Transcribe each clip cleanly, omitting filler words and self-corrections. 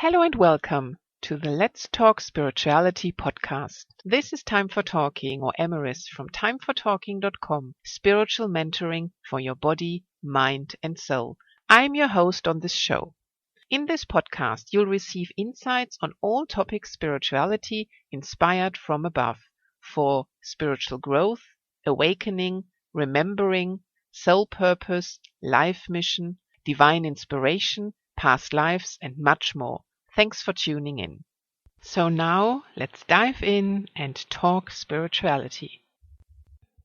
Hello and welcome to the Let's Talk Spirituality podcast. This is Time for Talking, or Emeris from timefortalking.com, spiritual mentoring for your body, mind and soul. I'm your host on this show. In this podcast, you'll receive insights on all topics spirituality inspired from above for spiritual growth, awakening, remembering, soul purpose, life mission, divine inspiration, past lives and much more. Thanks for tuning in. So now let's dive in and talk spirituality.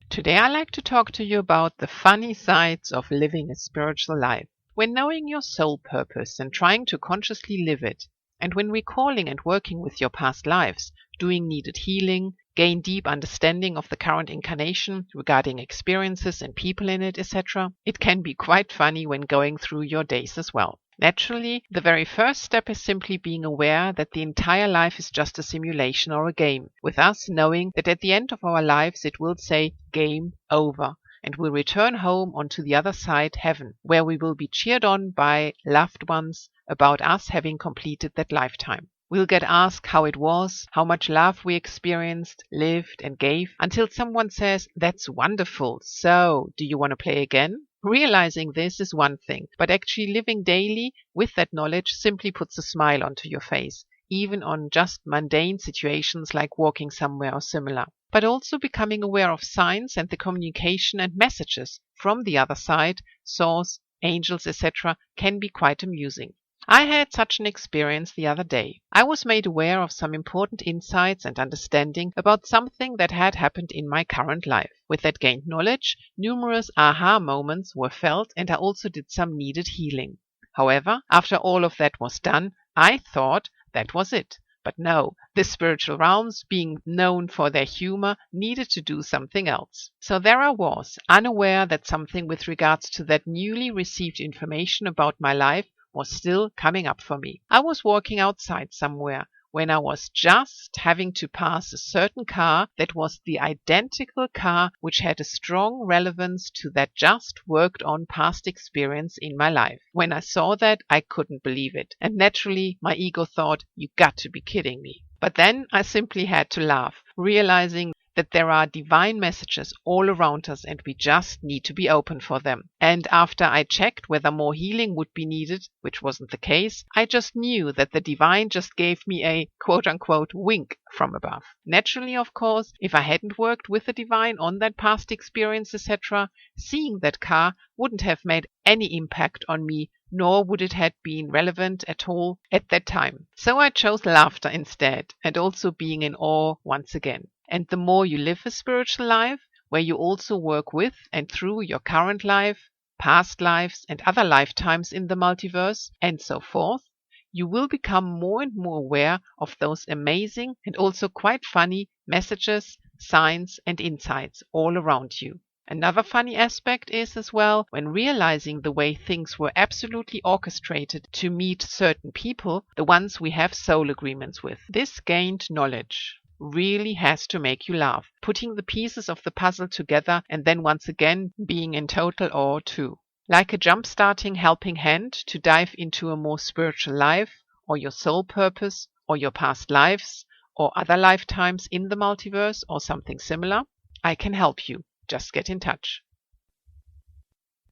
Today I like to talk to you about the funny sides of living a spiritual life. When knowing your soul purpose and trying to consciously live it, and when recalling and working with your past lives, doing needed healing, gain deep understanding of the current incarnation regarding experiences and people in it, etc., it can be quite funny when going through your days as well. Naturally, the very first step is simply being aware that the entire life is just a simulation or a game, with us knowing that at the end of our lives it will say game over, and we'll return home onto the other side, heaven, where we will be cheered on by loved ones about us having completed that lifetime. We'll get asked how it was, how much love we experienced, lived and gave, until someone says, "That's wonderful, so do you want to play again?" Realizing this is one thing, but actually living daily with that knowledge simply puts a smile onto your face, even on just mundane situations like walking somewhere or similar. But also becoming aware of signs and the communication and messages from the other side, source, angels, etc., can be quite amusing. I had such an experience the other day. I was made aware of some important insights and understanding about something that had happened in my current life. With that gained knowledge, numerous aha moments were felt, and I also did some needed healing. However, after all of that was done, I thought that was it. But no, the spiritual realms, being known for their humor, needed to do something else. So there I was, unaware that something with regards to that newly received information about my life was still coming up for me. I was walking outside somewhere when I was just having to pass a certain car that was the identical car which had a strong relevance to that just worked on past experience in my life. When I saw that, I couldn't believe it. And naturally, my ego thought, "You got to be kidding me." But then I simply had to laugh, realizing that there are divine messages all around us and we just need to be open for them. And after I checked whether more healing would be needed, which wasn't the case, I just knew that the divine just gave me a quote-unquote wink from above. Naturally, of course, if I hadn't worked with the divine on that past experience, etc., seeing that car wouldn't have made any impact on me, nor would it have been relevant at all at that time. So I chose laughter instead, and also being in awe once again. And the more you live a spiritual life, where you also work with and through your current life, past lives and other lifetimes in the multiverse, and so forth, you will become more and more aware of those amazing and also quite funny messages, signs and insights all around you. Another funny aspect is as well when realizing the way things were absolutely orchestrated to meet certain people, the ones we have soul agreements with. This gained knowledge really has to make you laugh, putting the pieces of the puzzle together and then once again being in total awe too. Like a jump-starting helping hand to dive into a more spiritual life, or your soul purpose, or your past lives, or other lifetimes in the multiverse, or something similar, I can help you. Just get in touch.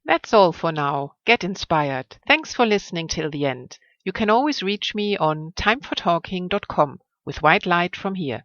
That's all for now. Get inspired. Thanks for listening till the end. You can always reach me on timefortalking.com with white light from here.